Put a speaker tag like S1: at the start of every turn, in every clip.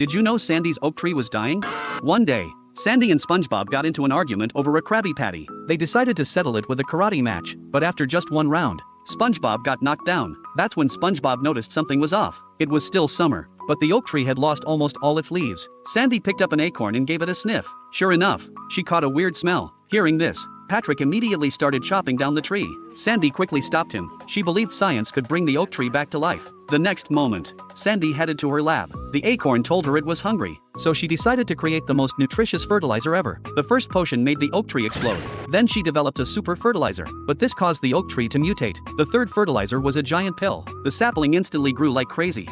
S1: Did you know Sandy's oak tree was dying? One day, Sandy and SpongeBob got into an argument over a Krabby Patty. They decided to settle it with a karate match, but after just one round, SpongeBob got knocked down. That's when SpongeBob noticed something was off. It was still summer, but the oak tree had lost almost all its leaves. Sandy picked up an acorn and gave it a sniff. Sure enough, she caught a weird smell. Hearing this, Patrick immediately started chopping down the tree. Sandy quickly stopped him. She believed science could bring the oak tree back to life. The next moment, Sandy headed to her lab. The acorn told her it was hungry, so she decided to create the most nutritious fertilizer ever. The first potion made the oak tree explode. Then she developed a super fertilizer, but this caused the oak tree to mutate. The third fertilizer was a giant pill. The sapling instantly grew like crazy.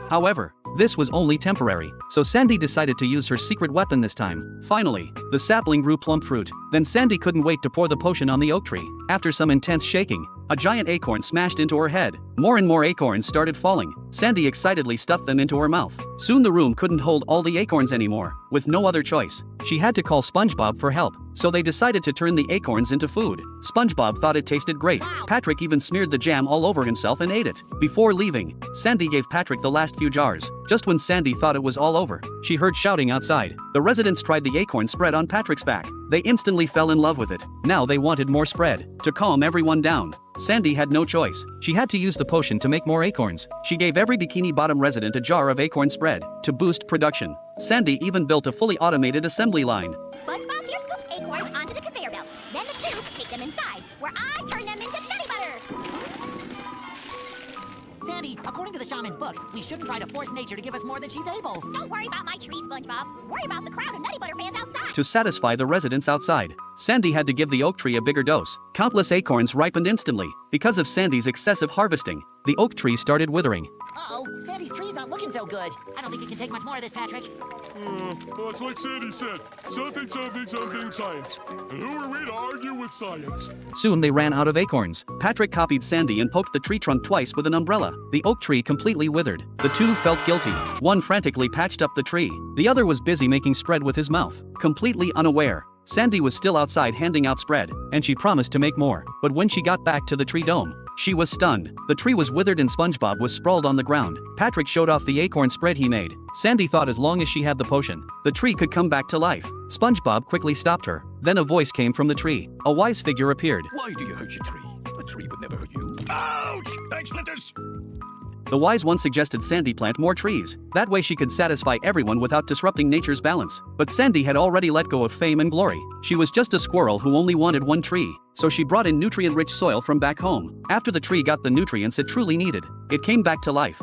S1: However, this was only temporary, so Sandy decided to use her secret weapon this time. Finally, the sapling grew plump fruit. Then Sandy couldn't wait to pour the potion on the oak tree. After some intense shaking, a giant acorn smashed into her head. More and more acorns started falling. Sandy excitedly stuffed them into her mouth. Soon the room couldn't hold all the acorns anymore. With no other choice, she had to call SpongeBob for help, so they decided to turn the acorns into food. SpongeBob thought it tasted great. Patrick even smeared the jam all over himself and ate it. Before leaving, Sandy gave Patrick the last few jars. Just when Sandy thought it was all over, she heard shouting outside. The residents tried the acorn spread on Patrick's back. They instantly fell in love with it. Now they wanted more spread. To calm everyone down, Sandy had no choice. She had to use the potion to make more acorns. She gave every Bikini Bottom resident a jar of acorn spread to boost production. Sandy even built a fully automated assembly line.
S2: SpongeBob here scoops acorns onto the conveyor belt. Then the tubes take them inside, where I turn them into nutty butter.
S3: Sandy, according to the shaman's book, we shouldn't try to force nature to give us more than she's able.
S2: Don't worry about my tree, SpongeBob. Worry about the crowd of Nutty Butter fans outside.
S1: To satisfy the residents outside, Sandy had to give the oak tree a bigger dose. Countless acorns ripened instantly. Because of Sandy's excessive harvesting, the oak tree started withering.
S3: Uh-oh, Sandy's tree's not looking so good. I don't think you can take much more of this, Patrick.
S4: Well, it's like Sandy said. Something, science. And who are we to argue with science?
S1: Soon they ran out of acorns. Patrick copied Sandy and poked the tree trunk twice with an umbrella. The oak tree completely withered. The two felt guilty. One frantically patched up the tree. The other was busy making spread with his mouth. Completely unaware, Sandy was still outside handing out spread, and she promised to make more. But when she got back to the tree dome, she was stunned. The tree was withered and SpongeBob was sprawled on the ground. Patrick showed off the acorn spread he made. Sandy thought as long as she had the potion, the tree could come back to life. SpongeBob quickly stopped her. Then a voice came from the tree. A wise figure appeared.
S5: Why do you hurt your tree? A tree would never hurt you. Ouch! Thanks, Splinters!
S1: The wise one suggested Sandy plant more trees. That way she could satisfy everyone without disrupting nature's balance. But Sandy had already let go of fame and glory. She was just a squirrel who only wanted one tree. So she brought in nutrient-rich soil from back home. After the tree got the nutrients it truly needed, it came back to life.